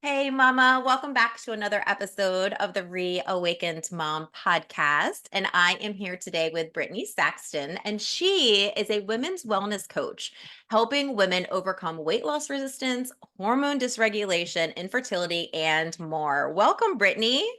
Hey, Mama, welcome back to another episode of the Reawakened Mom podcast. And I am here today with Brittany Saxton, and she is a women's wellness coach, helping women overcome weight loss resistance, hormone dysregulation, infertility, and more. Welcome, Brittany.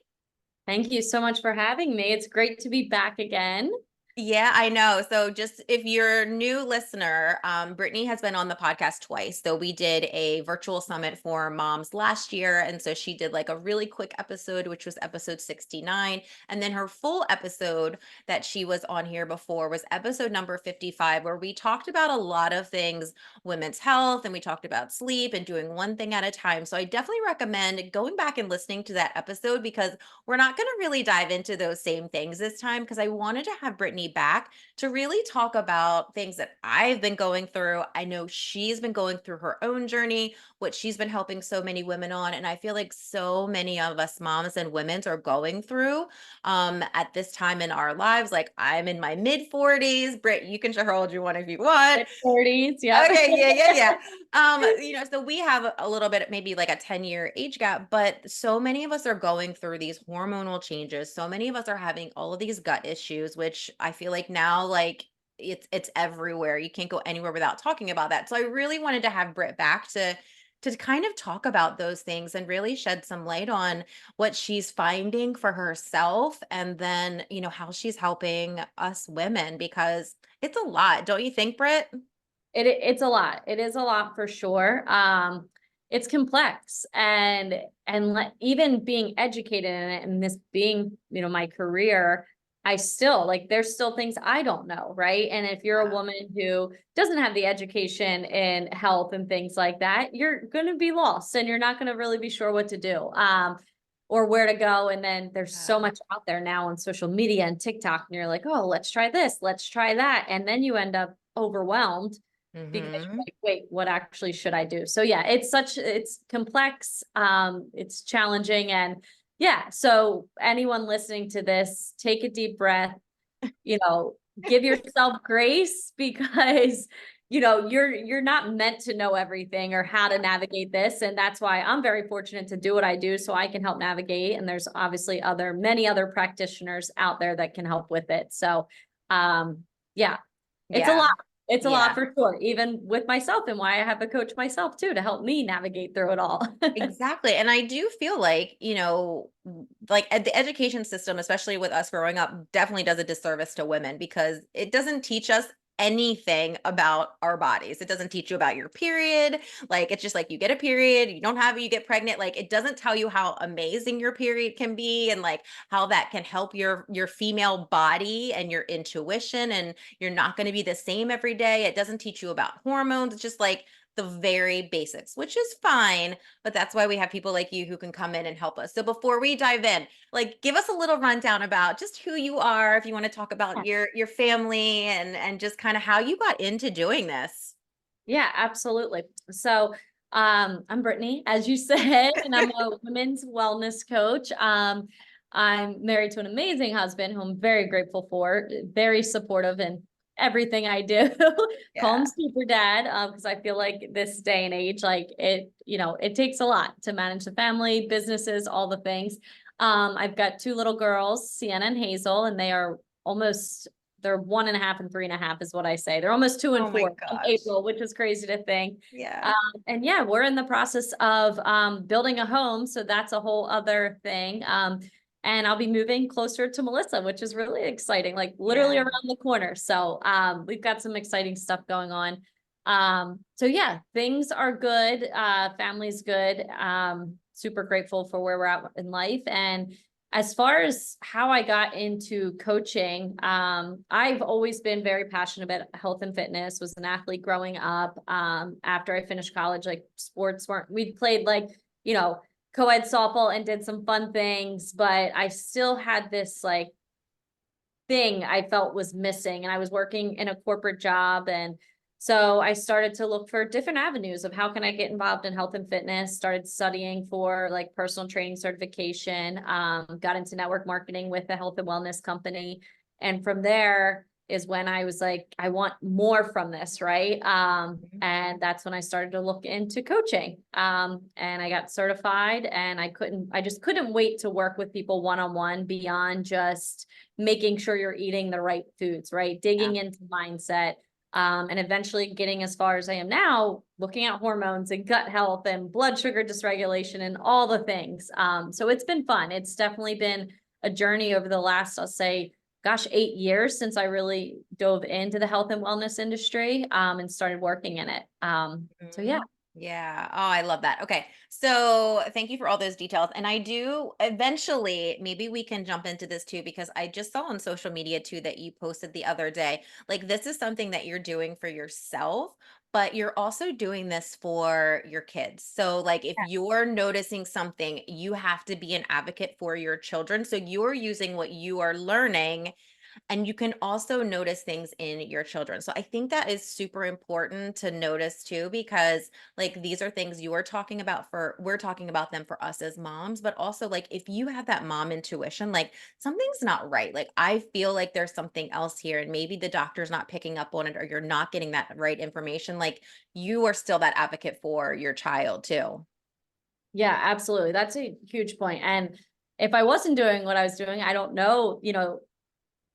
Thank you so much for having me. It's great to be back again. Yeah, I know. So just if you're a new listener, Brittany has been on the podcast twice. So we did a virtual summit for moms last year. And so she did like a really quick episode, which was episode 69. And then her full episode that she was on here before was episode number 55, where we talked about a lot of things, women's health, and we talked about sleep and doing one thing at a time. So I definitely recommend going back and listening to that episode because we're not going to really dive into those same things this time because I wanted to have Brittany back to really talk about things that I've been going through. I know she's been going through her own journey, what she's been helping so many women on. And I feel like so many of us moms and women's are going through at this time in our lives. Like I'm in my mid 40s. Britt, you can share how old you want if you want. Mid-40s, yep. Okay, yeah. So we have a little bit, maybe like a 10-year age gap, but so many of us are going through these hormonal changes. So many of us are having all of these gut issues, which I feel like now, like it's everywhere. You can't go anywhere without talking about that. So I really wanted to have Britt back to kind of talk about those things and really shed some light on what she's finding for herself and then, how she's helping us women because it's a lot. Don't you think, Britt? It's a lot. It is a lot for sure. It's complex and even being educated in it and this being, my career, I still like there's still things I don't know, right? And if you're a Yeah. woman who doesn't have the education in health and things like that, you're going to be lost and you're not going to really be sure what to do. Or where to go. And then there's so Yeah. much out there now on social media and TikTok, and you're like, oh, let's try this, let's try that. And then you end up overwhelmed because you're Mhm. like, wait, what actually should I do? So yeah, it's complex, it's challenging. And yeah, so anyone listening to this, take a deep breath, you know, give yourself grace because you're not meant to know everything or how to navigate this. And that's why I'm very fortunate to do what I do so I can help navigate. And there's obviously many other practitioners out there that can help with it. So yeah, it's a Yeah. lot. It's a lot Yeah. for sure, even with myself, and why I have a coach myself too to help me navigate through it all. Exactly. And I do feel like, like the education system, especially with us growing up, definitely does a disservice to women because it doesn't teach us anything about our bodies. It doesn't teach you about your period. Like it's just like you get a period, you don't have it, you get pregnant. Like it doesn't tell you how amazing your period can be and like how that can help your female body and your intuition and you're not going to be the same every day. It doesn't teach you about hormones. It's just like the very basics, which is fine, but that's why we have people like you who can come in and help us. So before we dive in, like give us a little rundown about just who you are, if you want to talk about your family and just kind of how you got into doing this. Yeah, absolutely. So, I'm Brittany, as you said, and I'm a women's wellness coach. I'm married to an amazing husband who I'm very grateful for, very supportive in everything I do. Call him Yeah. super dad, because I feel like this day and age, like it takes a lot to manage the family, businesses, all the things. I've got two little girls, Sienna and Hazel, and they're 1.5 and 3.5 is what I say. They're almost two Oh and my four in gosh. April, which is crazy to think. Um, Yeah. and yeah, we're in the process of building a home. So that's a whole other thing. And I'll be moving closer to Melissa, which is really exciting, like literally Yeah. around the corner. So we've got some exciting stuff going on. So yeah, things are good. Family's good. Super grateful for where we're at in life. And as far as how I got into coaching, I've always been very passionate about health and fitness, was an athlete growing up. After I finished college, like sports weren't, we played like, co-ed softball and did some fun things, but I still had this like thing I felt was missing. And I was working in a corporate job. And so I started to look for different avenues of how can I get involved in health and fitness, started studying for like personal training certification, got into network marketing with a health and wellness company. And from there, is when I was like, I want more from this, right? Mhm. And that's when I started to look into coaching. And I got certified, and I just couldn't wait to work with people one-on-one beyond just making sure you're eating the right foods, right? Yeah. Digging into mindset, and eventually getting as far as I am now, looking at hormones and gut health and blood sugar dysregulation and all the things. So it's been fun. It's definitely been a journey over the last, I'll say, gosh, 8 years since I really dove into the health and wellness industry, and started working in it. So yeah. Mhm. Yeah. Oh, I love that. Okay. So thank you for all those details. And I do eventually, maybe we can jump into this too, because I just saw on social media too that you posted the other day. Like, this is something that you're doing for yourself, but you're also doing this for your kids. So, like, if you're noticing something, you have to be an advocate for your children. So you're using what you are learning, and you can also notice things in your children. So I think that is super important to notice too, because like these are things you are talking about for, we're talking about them for us as moms, but also like if you have that mom intuition, like something's not right. Like I feel like there's something else here, and maybe the doctor's not picking up on it, or you're not getting that right information. Like you are still that advocate for your child too. Yeah, absolutely. That's a huge point. And if I wasn't doing what I was doing, I don't know,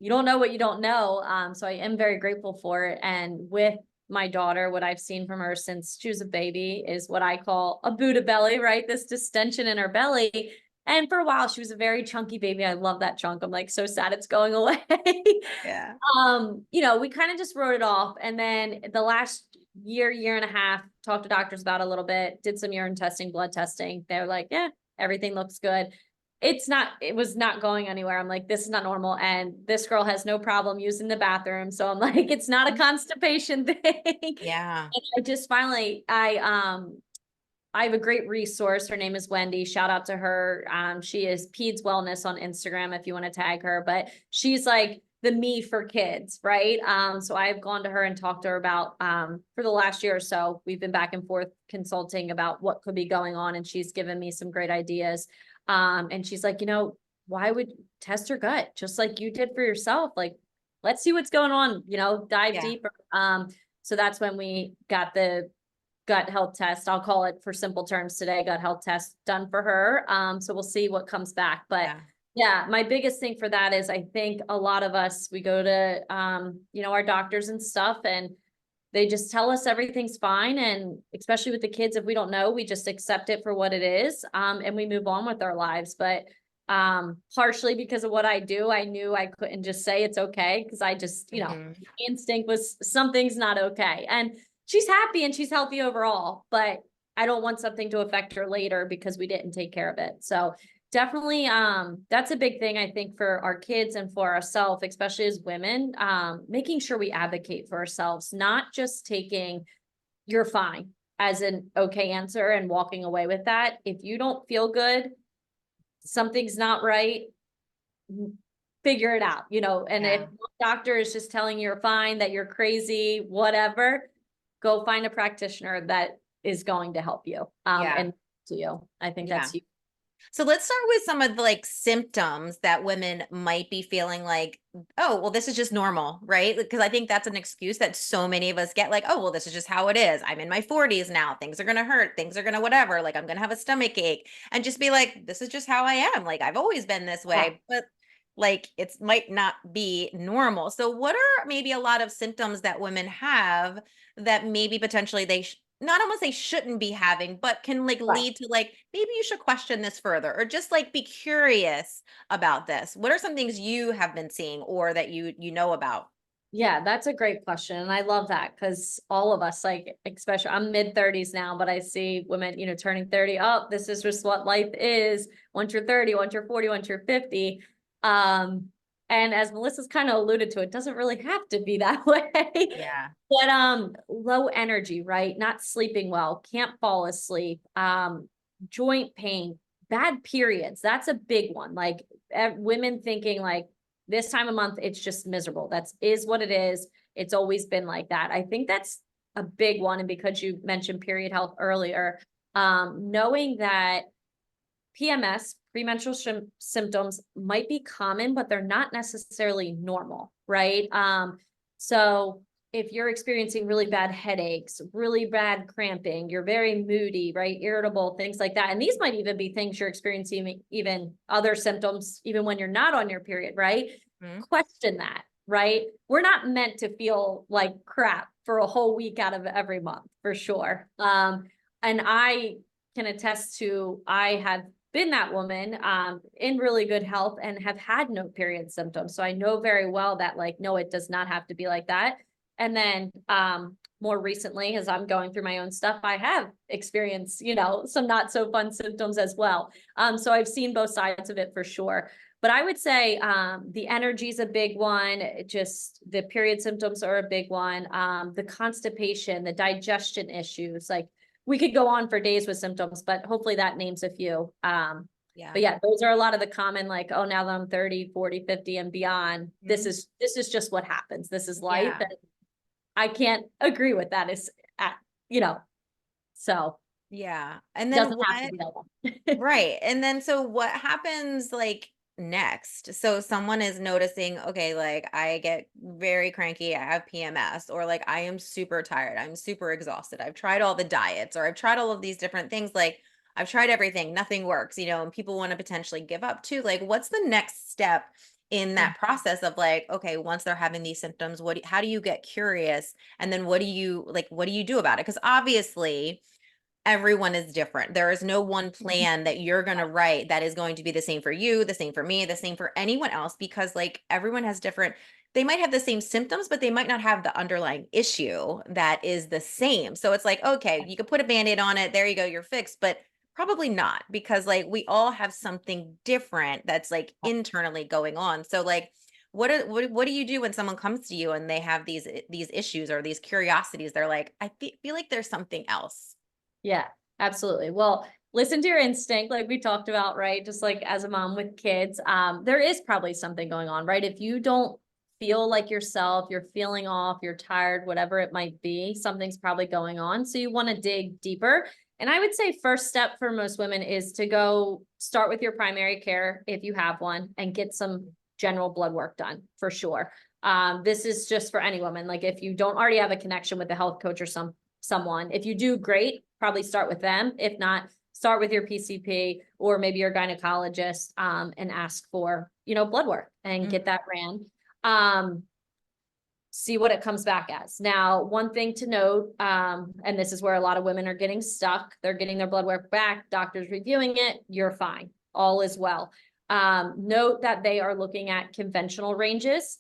you don't know what you don't know. So I am very grateful for it. And with my daughter, what I've seen from her since she was a baby is what I call a Buddha belly, right? This distension in her belly. And for a while, she was a very chunky baby. I love that chunk. I'm like so sad it's going away. Yeah. We kind of just wrote it off. And then the last year and a half, talked to doctors about it a little bit, did some urine testing, blood testing. They're like, yeah, everything looks good. It was not going anywhere. I'm like, this is not normal. And this girl has no problem using the bathroom. So I'm like, it's not a Mhm. constipation thing. Yeah. And I just finally, I have a great resource. Her name is Wendy. Shout out to her. She is Peds Wellness on Instagram if you want to tag her, but she's like the me for kids, right? So I've gone to her and talked to her about for the last year or so, we've been back and forth consulting about what could be going on, and she's given me some great ideas. And she's like, why would test your gut just like you did for yourself? Like, let's see what's going on, dive Yeah. deeper. So that's when we got the gut health test. I'll call it for simple terms today, gut health test done for her. So we'll see what comes back. But Yeah. yeah, my biggest thing for that is I think a lot of us, we go to, our doctors and stuff, and they just tell us everything's fine. And especially with the kids, if we don't know, we just accept it for what it is. And we move on with our lives. But partially because of what I do, I knew I couldn't just say it's okay, because I just, Hmm. instinct was something's not okay. And she's happy and she's healthy overall, but I don't want something to affect her later because we didn't take care of it. So definitely, that's a big thing, I think, for our kids and for ourselves, especially as women, making sure we advocate for ourselves, not just taking "you're fine" as an okay answer and walking away with that. If you don't feel good, something's not right, figure it out, and if Yeah. one doctor is just telling you're fine, that you're crazy, whatever, go find a practitioner that is going to help you, Yeah. and to you. I think that's Yeah. huge. So let's start with some of the like symptoms that women might be feeling like, oh, well, this is just normal, right? Because I think that's an excuse that so many of us get, like, oh, well, this is just how it is. I'm in my 40s now. Things are going to hurt. Things are going to whatever. Like, I'm going to have a stomach ache. And just be like, this is just how I am. Like, I've always been this Yeah. way. But like, it's might not be normal. So, what are maybe a lot of symptoms that women have that maybe potentially not almost they shouldn't be having, but can like Right. lead to like maybe you should question this further, or just like be curious about this. What are some things you have been seeing or that you know about? Yeah, that's a great question. And I love that because all of us, like, especially I'm mid-30s now, but I see women, turning 30. Oh, this is just what life is. Once you're 30, once you're 40, once you're 50. Um, and as Melissa's kind of alluded to, it doesn't really have to be that way. Yeah. But low energy, right? Not sleeping well, can't fall asleep, joint pain, bad periods. That's a big one. Like women thinking like this time of month, it's just miserable. That's is what it is. It's always been like that. I think that's a big one. And because you mentioned period health earlier, knowing that PMS, premenstrual symptoms might be common, but they're not necessarily normal, right? So if you're experiencing really bad headaches, really bad cramping, you're very moody, right? Irritable, things like that. And these might even be things you're experiencing, even other symptoms, even when you're not on your period, right? Mhm. Question that, right? We're not meant to feel like crap for a whole week out of every month, for sure. And I can attest to, I have been that woman in really good health and have had no period symptoms. So I know very well that, like, no, it does not have to be like that. And then more recently, as I'm going through my own stuff, I have experienced, some not so fun symptoms as well. So I've seen both sides of it for sure. But I would say the energy is a big one. Just the period symptoms are a big one. The constipation, the digestion issues, like we could go on for days with symptoms, but hopefully that names a few. Yeah. But yeah, those are a lot of the common, like, oh, now that I'm 30, 40, 50 and beyond, this is just what happens. This is life. Yeah. And I can't agree with that. You know, so Yeah. And it then doesn't have to what? be that way. Right. And then so what happens like next? So someone is noticing, okay, like I get very cranky, I have PMS, or like I am super tired, I'm super exhausted. I've tried all the diets, or I've tried all of these different things. Like I've tried everything, nothing works, and people want to potentially give up too. Like, what's the next step in that process of like, okay, once they're having these symptoms, how do you get curious? And then what do you do about it? Because obviously, everyone is different. There is no one plan that you're going to write that is going to be the same for you, the same for me, the same for anyone else, because like everyone has different, they might have the same symptoms, but they might not have the underlying issue that is the same. So it's like, okay, you could put a band-aid on it. There you go, you're fixed, but probably not, because like we all have something different that's like internally going on. So like what do you do when someone comes to you and they have these issues or these curiosities? They're like, I feel like there's something else. Yeah, absolutely. Well, listen to your instinct, like we talked about, right? Just like as a mom with kids, there is probably something going on, right? If you don't feel like yourself, you're feeling off, you're tired, whatever it might be, something's probably going on. So you want to dig deeper. And I would say first step for most women is to go start with your primary care if you have one and get some general blood work done for sure. This is just for any woman. Like if you don't already have a connection with a health coach or someone, if you do, great, probably start with them. If not, start with your PCP or maybe your gynecologist and ask for, blood work and get that ran. See what it comes back as. Now, one thing to note, and this is where a lot of women are getting stuck, they're getting their blood work back, doctor's reviewing it, you're fine, all is well. Note that they are looking at conventional ranges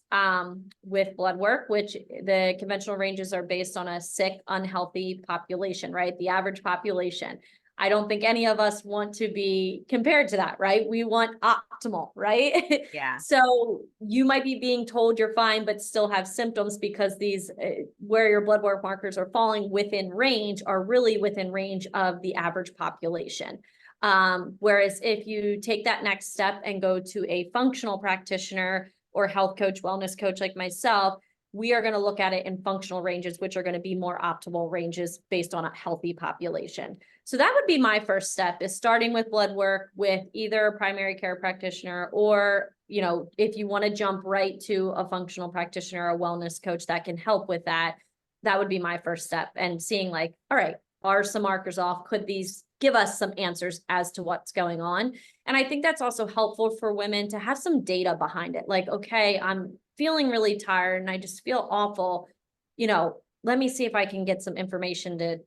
with blood work, which the conventional ranges are based on a sick, unhealthy population, right? The average population. I don't think any of us want to be compared to that, right? We want optimal, right? Yeah. So you might be being told you're fine, but still have symptoms because these, where your blood work markers are falling within range, are really within range of the average population. Whereas if you take that next step and go to a functional practitioner or health coach, wellness coach like myself, we are going to look at it in functional ranges, which are going to be more optimal ranges based on a healthy population. So that would be my first step, is starting with blood work with either a primary care practitioner or, if you want to jump right to a functional practitioner or a wellness coach that can help with that, that would be my first step, and seeing like, all right, are some markers off? Could these give us some answers as to what's going on? And I think that's also helpful for women to have some data behind it. Like, okay, I'm feeling really tired and I just feel awful. Let me see if I can get some information to,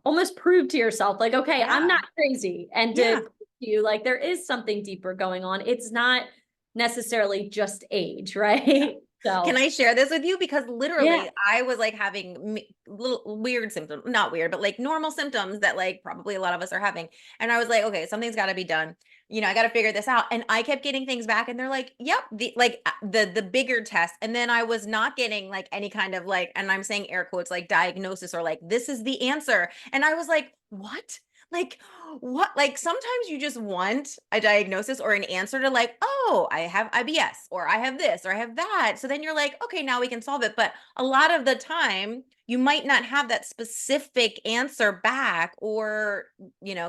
almost prove to yourself, like, okay, I'm not crazy. And Yeah. to you, like, there is something deeper going on. It's not necessarily just age, right? Can So I share this with you? Because yeah, literally, I was like having little weird symptoms, not weird, but like normal symptoms that like probably a lot of us are having. And I was like, okay, something's got to be done. I got to figure this out. And I kept getting things back, and they're like, yep, the bigger test. And then I was not getting like any kind of like, and I'm saying air quotes, like diagnosis or like this is the answer. And I was like, what? Like, what? Like, sometimes you just want a diagnosis or an answer to like, oh, I have IBS, or I have this, or I have that. So then you're like, okay, now we can solve it. But a lot of the time, you might not have that specific answer back, or,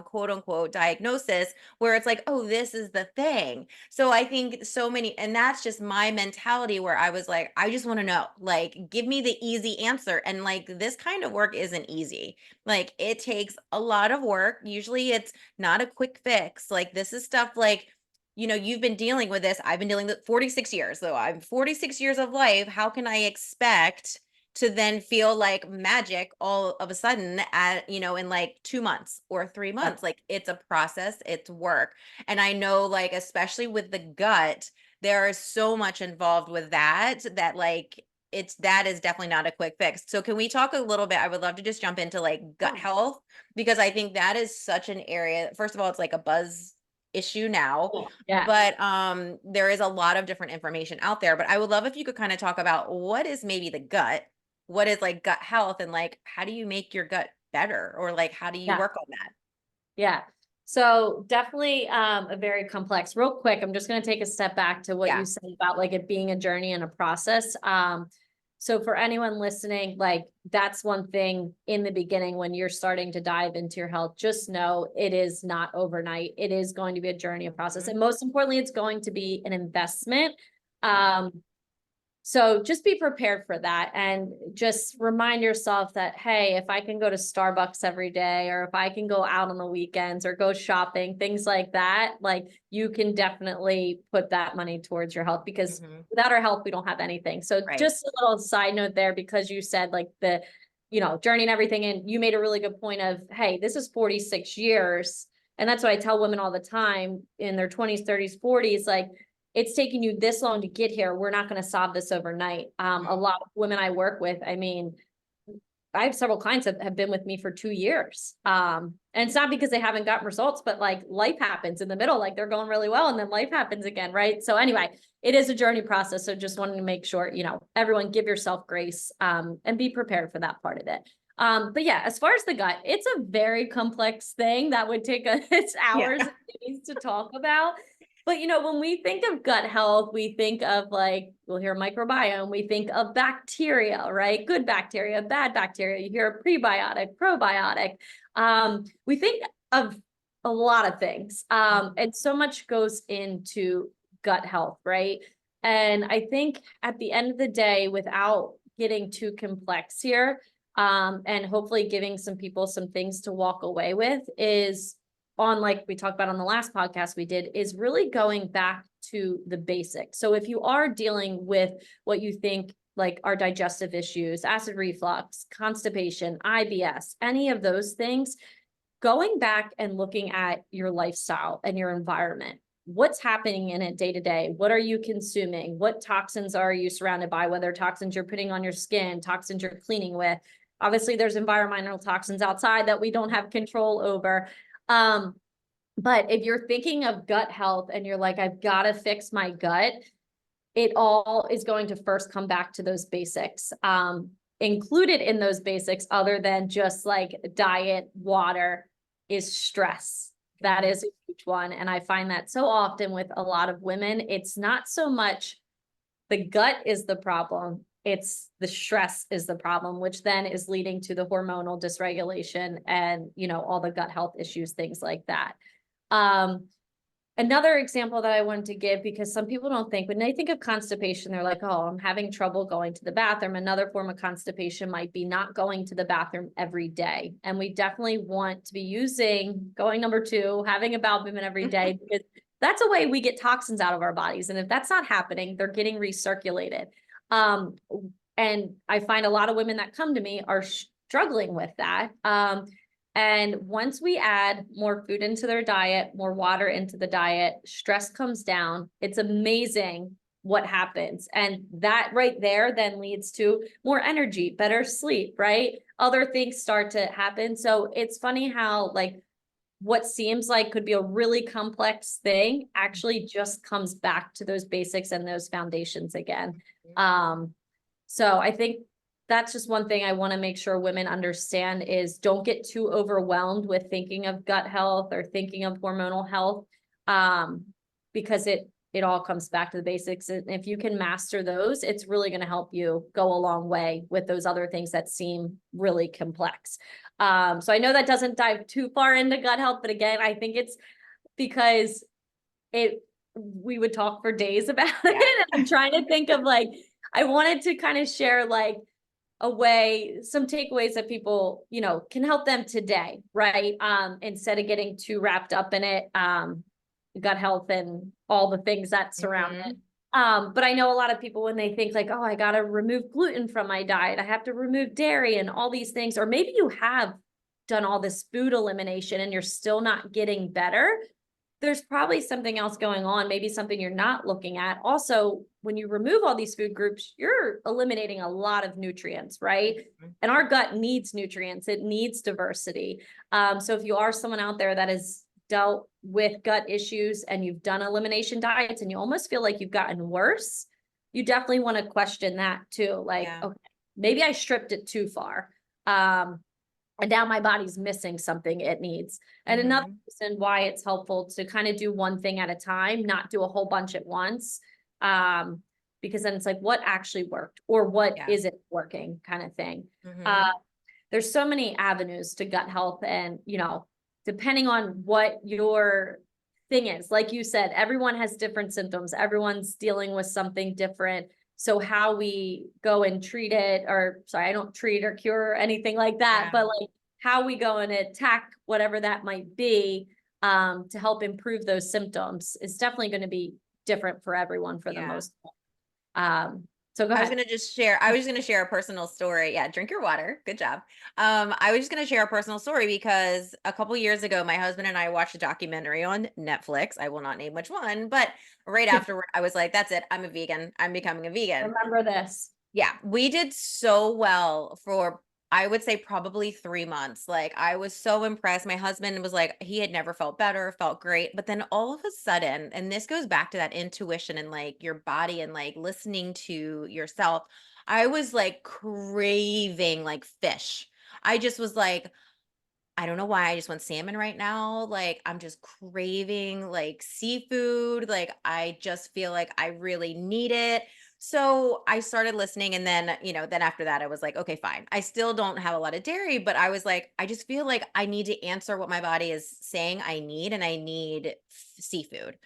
quote unquote diagnosis, where it's like, oh, this is the thing. So I think so many, and that's just my mentality, where I was like, I just want to know, like, give me the easy answer. And like, this kind of work isn't easy. Like, it takes a lot of work. Usually it's not a quick fix. Like, this is stuff like, you've been dealing with this. I've been dealing with 46 years. So I'm 46 years of life. How can I expect to then feel like magic all of a sudden in like 2 months or 3 months? Like, it's a process, it's work. And I know, like, especially with the gut, there is so much involved with that like, that is definitely not a quick fix. So can we talk a little bit? I would love to just jump into like gut Yeah. health, because I think that is such an area. First of all, it's like a buzz issue now, Yeah. but there is a lot of different information out there. But I would love if you could kind of talk about what is maybe the gut, what is like gut health, and like, how do you make your gut better, or like, how do you Yeah. work on that? Yeah. So definitely a very complex. Real quick, I'm just going to take a step back to what you Yeah. said about like it being a journey and a process. So for anyone listening, like that's one thing in the beginning when you're starting to dive into your health, just know it is not overnight. It is going to be a journey, a process. Mhm. And most importantly, it's going to be an investment. Yeah. So just be prepared for that and just remind yourself that, hey, if I can go to Starbucks every day, or if I can go out on the weekends or go shopping, things like that, like you can definitely put that money towards your health, because Mhm. without our health, we don't have anything. So Right. just a little side note there, because you said like the, journey and everything. And you made a really good point of, hey, this is 46 years. And that's what I tell women all the time in their 20s, 30s, 40s, like, it's taking you this long to get here. We're not going to solve this overnight. A Mhm. lot of women I work with, I mean, I have several clients that have been with me for 2 years. And it's not because they haven't gotten results, but like life happens in the middle, like they're going really well and then life happens again. Right. So anyway, it is a journey process. So just wanting to make sure, everyone give yourself grace, and be prepared for that part of it. But yeah, as far as the gut, it's a very complex thing that would take us Yeah. hours and days to talk about. But when we think of gut health, we think of like, we'll hear microbiome, we think of bacteria, right? Good bacteria, bad bacteria. You hear prebiotic, probiotic. We think of a lot of things. Mhm. And so much goes into gut health, right? And I think at the end of the day, without getting too complex here, and hopefully giving some people some things to walk away with, is on, like we talked about on the last podcast we did, is really going back to the basics. So if you are dealing with what you think like are digestive issues, acid reflux, constipation, IBS, any of those things, going back and looking at your lifestyle and your environment. What's happening in it day to day? What are you consuming? What toxins are you surrounded by? Whether toxins you're putting on your skin, toxins you're cleaning with. Obviously, there's environmental toxins outside that we don't have control over. Um, but if you're thinking of gut health and you're like, I've got to fix my gut, it all is going to first come back to those basics. Included in those basics, other than just like diet, water, is stress. That Mhm. is a huge one. And I find that so often with a lot of women, it's not so much the gut is the problem. It's the stress is the problem, which then is leading to the hormonal dysregulation and, all the gut health issues, things like that. Um, Another example that I wanted to give, because some people don't think, when they think of constipation, they're like, oh, I'm having trouble going to the bathroom. Another form of constipation might be not going to the bathroom every day. And we definitely want to be using, going number 2, having a bowel movement every day, because that's a way we get toxins out of our bodies. And if that's not happening, they're getting recirculated. Um, and I find a lot of women that come to me are struggling with that. And once we add more food into their diet, more water into the diet, stress comes down. It's amazing what happens. And that right there then leads to more energy, better sleep, right? Other things start to happen. So it's funny how like what seems like could be a really complex thing actually just comes back to those basics and those foundations again. Um, so I think that's just one thing I want to make sure women understand is don't get too overwhelmed with thinking of gut health or thinking of hormonal health. Because it all comes back to the basics. And if you can master those, it's really going to help you go a long way with those other things that seem really complex. So I know that doesn't dive too far into gut health, but again, I think it's because we would talk for days about it. And I'm trying to think of like, I wanted to kind of share like some takeaways that people, can help them today, right? Instead of getting too wrapped up in it, gut health and all the things that surround it. But I know a lot of people when they think like, oh, I got to remove gluten from my diet, I have to remove dairy and all these things, or maybe you have done all this food elimination and you're still not getting better. There's probably something else going on, maybe something you're not looking at. Also, when you remove all these food groups, you're eliminating a lot of nutrients, right? And our gut needs nutrients. It needs diversity. So if you are someone out there that has dealt with gut issues and you've done elimination diets and you almost feel like you've gotten worse, you definitely want to question that too. Like, okay, maybe I stripped it too far. And now my body's missing something it needs. And another reason why it's helpful to kind of do one thing at a time, not do a whole bunch at once. Because then it's like, what actually worked or what isn't working kind of thing. There's so many avenues to gut health and, depending on what your thing is, like you said, everyone has different symptoms. Everyone's dealing with something different. So how we go and treat it, or sorry, I don't treat or cure or anything like that, but like how we go and attack whatever that might be to help improve those symptoms is definitely going to be different for everyone for the most part. So go ahead. I was going to share a personal story. Yeah. Drink your water. Good job. I was just going to share a personal story because a couple years ago, my husband and I watched a documentary on Netflix. I will not name which one, but right afterward, I was like, that's it. I'm a vegan. I'm becoming a vegan. Remember this. Yeah. We did so well for, I would say probably 3 months. Like I was so impressed. My husband was like, he had never felt better, felt great. But then all of a sudden, and this goes back to that intuition and like your body and like listening to yourself, I was like craving like fish. I just was like, I don't know why I just want salmon right now. Like I'm just craving like seafood. Like I just feel like I really need it. So I started listening and then, then after that I was like, okay, fine. I still don't have a lot of dairy, but I was like, I just feel like I need to answer what my body is saying I need, and I need seafood.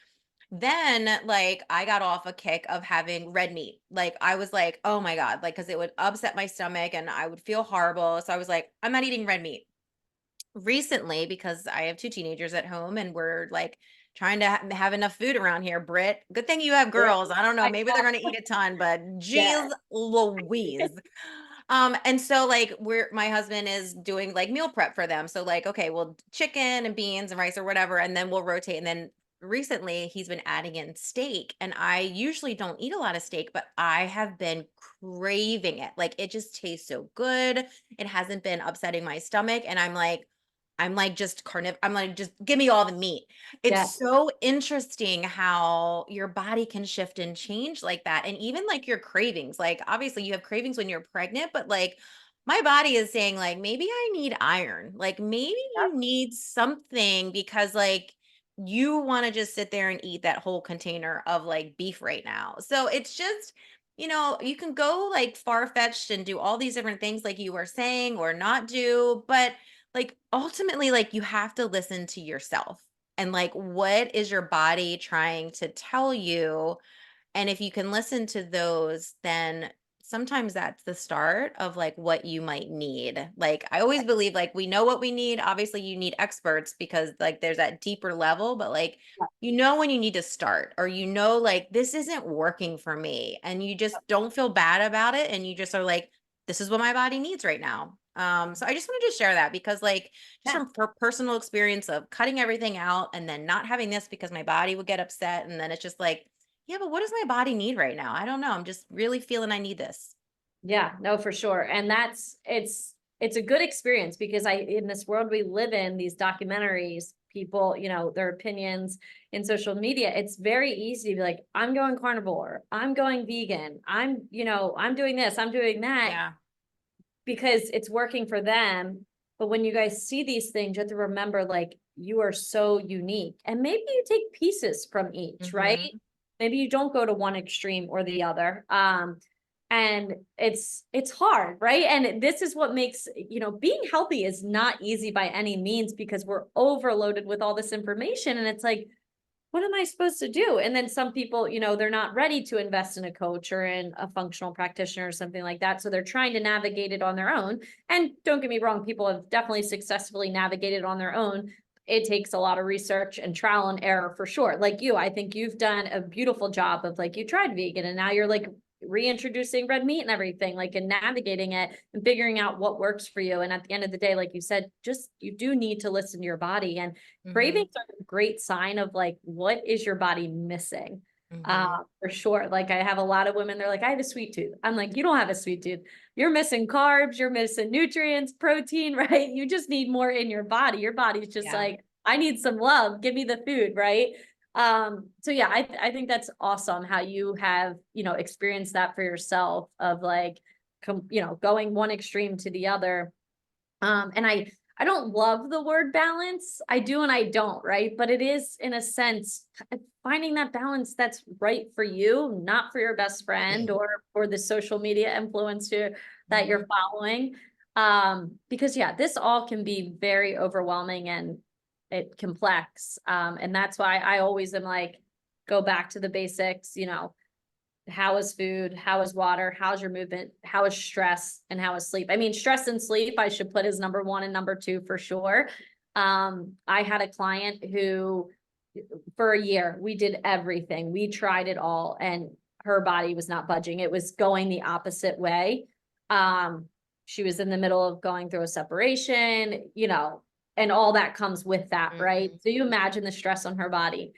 Then like I got off a kick of having red meat. Like I was like, oh my God, like cuz it would upset my stomach and I would feel horrible. So I was like, I'm not eating red meat recently because I have 2 teenagers at home and we're like trying to have enough food around here. Britt, good thing you have girls. I don't know, maybe they're going to eat a ton, but geez Louise. And so like my husband is doing like meal prep for them. So like, okay, well, chicken and beans and rice or whatever, and then we'll rotate. And then recently he's been adding in steak, and I usually don't eat a lot of steak, but I have been craving it. Like it just tastes so good. It hasn't been upsetting my stomach. And I'm like just I'm like, just give me all the meat. It's so interesting how your body can shift and change like that. And even like your cravings, like obviously you have cravings when you're pregnant, but like my body is saying like, maybe I need iron. Like maybe you need something because like you want to just sit there and eat that whole container of like beef right now. So it's just, you can go like far fetched and do all these different things like you were saying or not do, but like ultimately like you have to listen to yourself and like what is your body trying to tell you, and if you can listen to those, then sometimes that's the start of like what you might need. Like I always believe like we know what we need. Obviously you need experts because like there's that deeper level, but like when you need to start, or like this isn't working for me and you just don't feel bad about it and you just are like, this is what my body needs right now. So I just wanted to share that because like just from personal experience of cutting everything out and then not having this because my body would get upset, and then it's just like, yeah, but what does my body need right now? I don't know. I'm just really feeling I need this. Yeah, no, for sure. And it's a good experience because in this world we live in, these documentaries, people, their opinions in social media, it's very easy to be like, I'm going carnivore, I'm going vegan, I'm doing this, I'm doing that. Yeah. Because it's working for them. But when you guys see these things, you have to remember like you are so unique. And maybe you take pieces from each, right? maybe you don't go to one extreme or the other. And it's hard, right? And this is what makes, being healthy is not easy by any means, because we're overloaded with all this information, and it's like, what am I supposed to do? And then some people, they're not ready to invest in a coach or in a functional practitioner or something like that. So they're trying to navigate it on their own. And don't get me wrong, people have definitely successfully navigated on their own. It takes a lot of research and trial and error for sure. Like you, I think you've done a beautiful job of, like, you tried vegan and now you're like reintroducing red meat and everything, like, and navigating it and figuring out what works for you. And at the end of the day, like you said, just, you do need to listen to your body, and cravings are a great sign of, like, what is your body missing? For sure. Like, I have a lot of women, they're like, I have a sweet tooth. I'm like, you don't have a sweet tooth. You're missing carbs, you're missing nutrients, protein, right? You just need more in your body. Your body's just Yeah. like, I need some love. Give me the food, right? So yeah, I think that's awesome how you have, experienced that for yourself, of like, going one extreme to the other. And I don't love the word balance. I do and I don't, right? But it is, in a sense, finding that balance that's right for you, not for your best friend or for the social media influencer that you're following. Because yeah, this all can be very overwhelming and it complex. And that's why I always am like, go back to the basics, how is food? How is water? How's your movement? How is stress? And how is sleep? I mean, stress and sleep, I should put as number one and number two for sure. I had a client who, for a year, we did everything. We tried it all, and her body was not budging. It was going the opposite way. She was in the middle of going through a separation, and all that comes with that, right? So you imagine the stress on her body.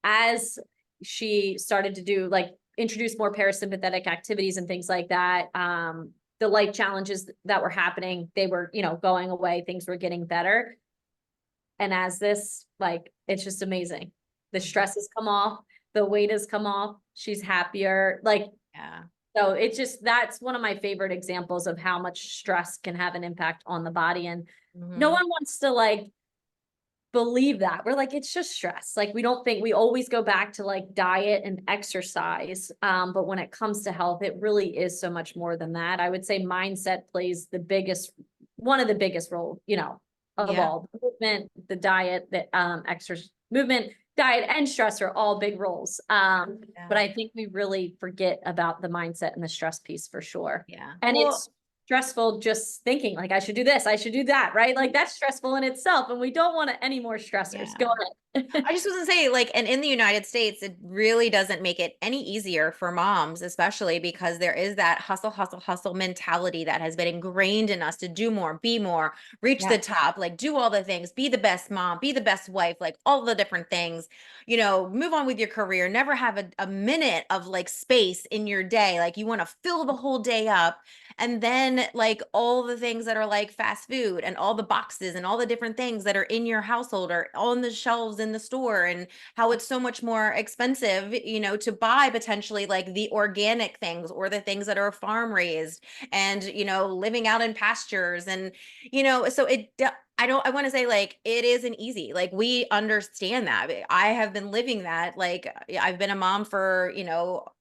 As she started to do, like, introduce more parasympathetic activities and things like that, the life challenges that were happening, they were, going away, things were getting better. And as this, like, it's just amazing. The stress has come off, the weight has come off, she's happier. Like, Yeah. so it's just, that's one of my favorite examples of how much stress can have an impact on the body. And no one wants to, like, believe that. We're like, it's just stress. Like, we don't think, we always go back to, like, diet and exercise. But when it comes to health, it really is so much more than that. I would say mindset plays one of the biggest role, of Yeah. all. The movement, the diet, the exercise, movement, diet, and stress are all big roles. But I think we really forget about the mindset and the stress piece for sure. Yeah. And Well, it's stressful just thinking, like, I should do this, I should do that, right? Like, that's stressful in itself, and we don't want any more stressors. yeah. Go ahead. I just was gonna say, like, and in the United States, it really doesn't make it any easier for moms, especially because there is that hustle, hustle, hustle mentality that has been ingrained in us to do more, reach Yeah. the top, like, do all the things, be the best mom, be the best wife, like all the different things, move on with your career, never have a minute of like space in your day. Like, you want to fill the whole day up. And then, like, all the things that are like fast food and all the boxes and all the different things that are in your household are on the shelves in the store, and how it's so much more expensive, to buy potentially like the organic things or the things that are farm raised and, living out in pastures. And, so I want to say, like, it isn't easy. Like, we understand that. I have been living that. Like, I've been a mom for,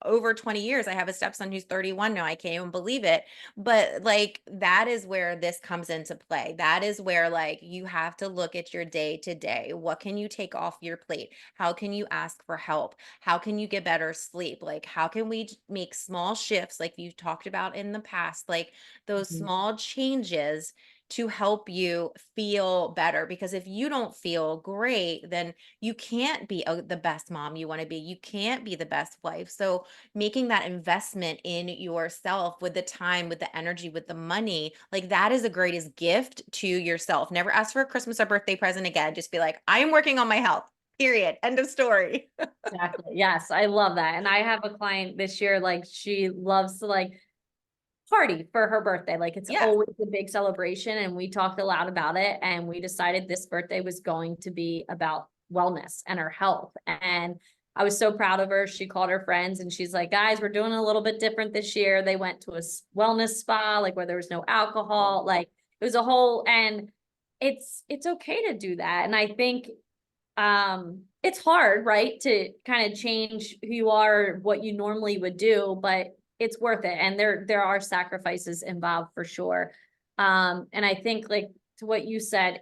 over 20 years. I have a stepson who's 31 now. I can't even believe it. But like, that is where this comes into play. That is where, like, you have to look at your day to day. What can you take off your plate? How can you ask for help? How can you get better sleep? Like, how can we make small shifts, like you talked about in the past, like those Mhm. small changes to help you feel better? Because if you don't feel great, then you can't be the best mom you want to be. You can't be the best wife. So making that investment in yourself with the time, with the energy, with the money, like, that is the greatest gift to yourself. Never ask for a Christmas or birthday present again. Just be like, I am working on my health. Period. End of story. Exactly. Yes, I love that. And I have a client this year, like, she loves to, like, party for her birthday. Like, it's Yeah. always a big celebration. And we talked a lot about it. And we decided this birthday was going to be about wellness and her health. And I was so proud of her. She called her friends and she's like, guys, we're doing a little bit different this year. They went to a wellness spa, like, where there was no alcohol. Like, it was a whole, and it's okay to do that. And I think it's hard, right, to kind of change who you are, what you normally would do, but it's worth it. And there are sacrifices involved for sure. And I think like to what you said,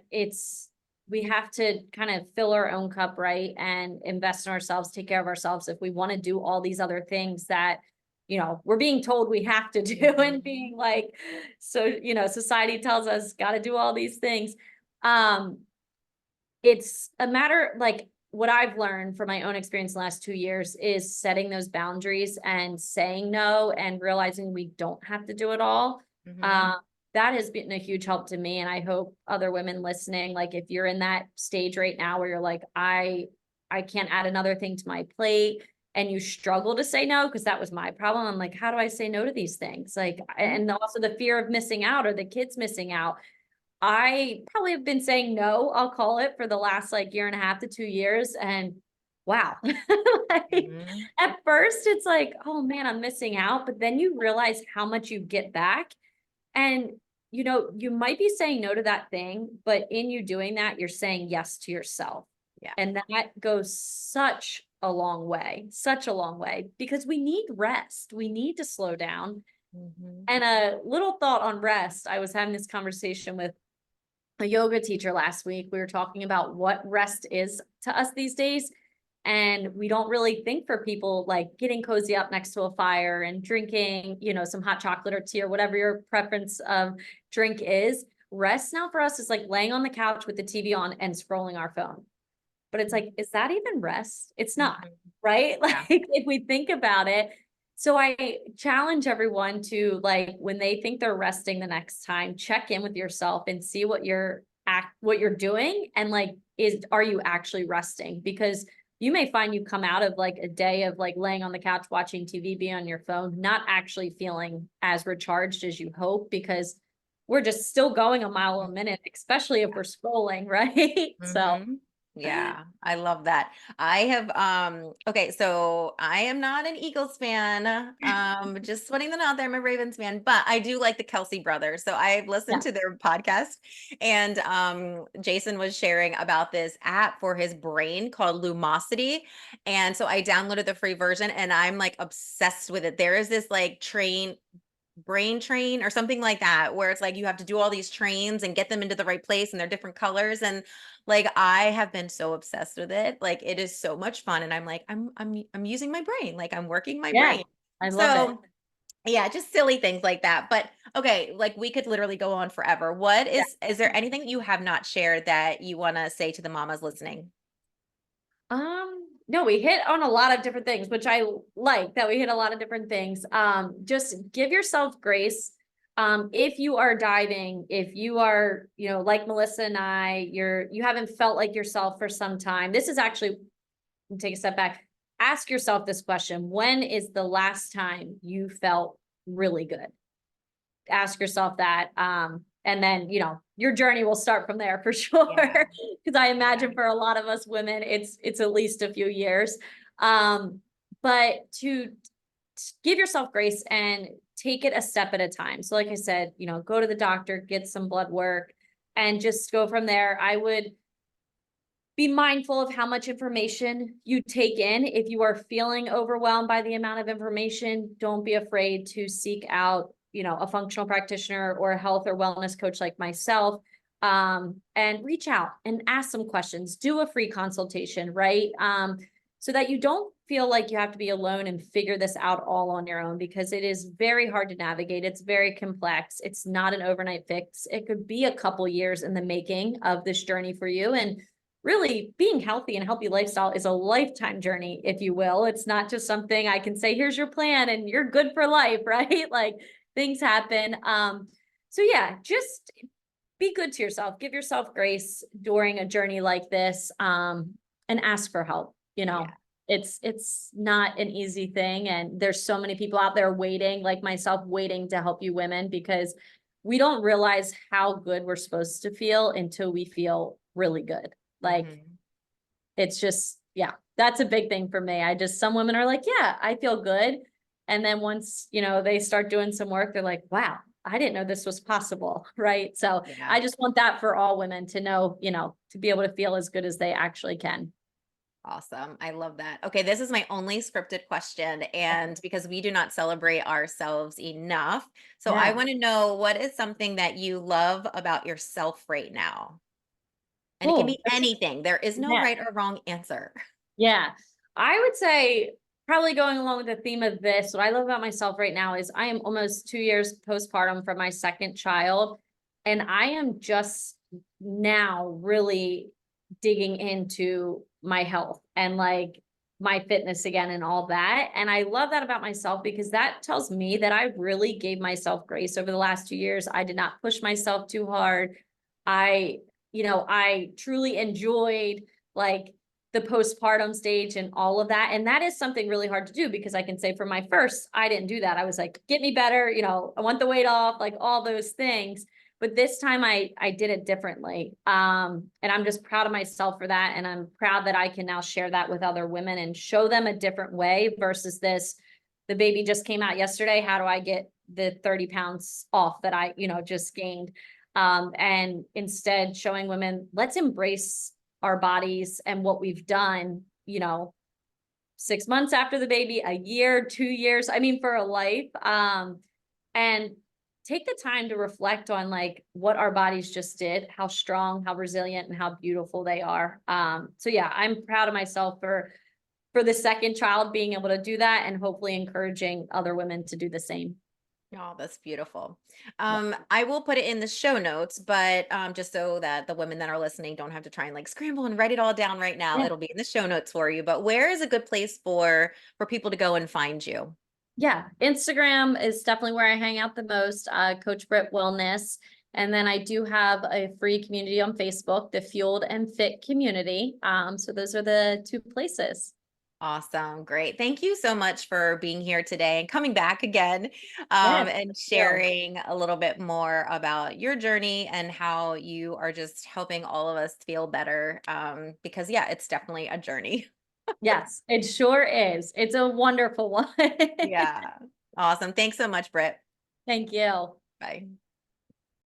we have to kind of fill our own cup, right? And invest in ourselves, take care of ourselves if we want to do all these other things that, we're being told we have to do and being like, so, society tells us got to do all these things. It's a matter like what I've learned from my own experience in the last 2 years is setting those boundaries and saying no and realizing we don't have to do it all. Mhm. That has been a huge help to me. And I hope other women listening, like if you're in that stage right now where you're like, I can't add another thing to my plate and you struggle to say no, because that was my problem. I'm like, how do I say no to these things? Like, and also the fear of missing out or the kids missing out. I probably have been saying no, I'll call it, for the last like year and a half to 2 years. And wow, like Mhm. at first it's like, oh man, I'm missing out. But then you realize how much you get back. And you might be saying no to that thing, but in you doing that, you're saying yes to yourself. Yeah. And that goes such a long way, because we need rest. We need to slow down. Mhm. And a little thought on rest. I was having this conversation with a yoga teacher last week. We were talking about what rest is to us these days. And we don't really think for people like getting cozy up next to a fire and drinking, some hot chocolate or tea or whatever your preference of drink is. Rest now for us is like laying on the couch with the TV on and scrolling our phone. But it's like, is that even rest? It's not, Mhm. right? Like Yeah. if we think about it. So I challenge everyone to, like, when they think they're resting the next time, check in with yourself and see what you're doing. And like, are you actually resting? Because you may find you come out of like a day of like laying on the couch, watching TV, being on your phone, not actually feeling as recharged as you hope, because we're just still going a mile a minute, especially if we're scrolling, right? So Mhm. Yeah, I love that. I have okay, so I am not an Eagles fan. Just putting that out there, I'm a Ravens fan, but I do like the Kelsey brothers. So I've listened yeah, to their podcast and Jason was sharing about this app for his brain called Lumosity. And so I downloaded the free version and I'm like obsessed with it. There is this like brain train or something like that where it's like you have to do all these trains and get them into the right place and they're different colors and like I have been so obsessed with it. Like it is so much fun and I'm like I'm using my brain. Like I'm working my yeah, brain. I love it. So, yeah, just silly things like that. But okay, like we could literally go on forever. What is there anything that you have not shared that you want to say to the mamas listening? No, we hit on a lot of different things, which I like that we hit a lot of different things. Just give yourself grace. If you are diving, if you are, like Melissa and I, you haven't felt like yourself for some time. This is actually, take a step back. Ask yourself this question. When is the last time you felt really good? Ask yourself that. And then, your journey will start from there for sure. Yeah. Because I Yeah. imagine for a lot of us women, it's at least a few years. But to give yourself grace and take it a step at a time. So like I said, go to the doctor, get some blood work, and just go from there. I would be mindful of how much information you take in. If you are feeling overwhelmed by the amount of information, don't be afraid to seek out, a functional practitioner or a health or wellness coach like myself, and reach out and ask some questions. Do a free consultation, right? So that you don't feel like you have to be alone and figure this out all on your own, because it is very hard to navigate. It's very complex. It's not an overnight fix. It could be a couple years in the making of this journey for you. And really, being healthy and healthy lifestyle is a lifetime journey, if you will. It's not just something I can say, here's your plan and you're good for life, right? Like things happen. So yeah, just be good to yourself, give yourself grace during a journey like this, and ask for help. Yeah. It's not an easy thing. And there's so many people out there waiting, like myself, waiting to help you women, because we don't realize how good we're supposed to feel until we feel really good. Like Mhm. it's just, yeah, that's a big thing for me. Some women are like, yeah, I feel good. And then once, they start doing some work, they're like, wow, I didn't know this was possible, right? So Yeah. I just want that for all women to know, to be able to feel as good as they actually can. Awesome. I love that. Okay, this is my only scripted question, and because we do not celebrate ourselves enough, so I Yeah. want to know, what is something that you love about yourself right now? And it can Cool. be anything. There is no Yeah. right or wrong answer. Yeah. I would say, probably going along with the theme of this, what I love about myself right now is I am almost 2 years postpartum from my second child. And I am just now really digging into my health and like my fitness again and all that. And I love that about myself because that tells me that I really gave myself grace over the last 2 years. I did not push myself too hard. I, I truly enjoyed like the postpartum stage and all of that. And that is something really hard to do because I can say for my first, I didn't do that. I was like, get me better, I want the weight off, like all those things. But this time I did it differently. And I'm just proud of myself for that. And I'm proud that I can now share that with other women and show them a different way versus this, the baby just came out yesterday. How do I get the 30 pounds off that I, just gained? And instead showing women, let's embrace our bodies and what we've done, 6 months after the baby, a year, 2 years, I mean, for a life. And take the time to reflect on like what our bodies just did, how strong, how resilient, and how beautiful they are. So yeah, I'm proud of myself for the second child being able to do that and hopefully encouraging other women to do the same. Oh, that's beautiful. Yeah. I will put it in the show notes, but just so that the women that are listening don't have to try and like scramble and write it all down right now, Yeah. it'll be in the show notes for you. But where is a good place for people to go and find you? Yeah, Instagram is definitely where I hang out the most, Coach Britt Wellness. And then I do have a free community on Facebook, the Fueled and Fit community. So those are the two places. Awesome. Great. Thank you so much for being here today and coming back again, Yes, and thank you. sharing a little bit more about your journey and how you are just helping all of us feel better. Because, yeah, it's definitely a journey. Yes, it sure is. It's a wonderful one. Yeah. Awesome. Thanks so much, Britt. Thank you. Bye.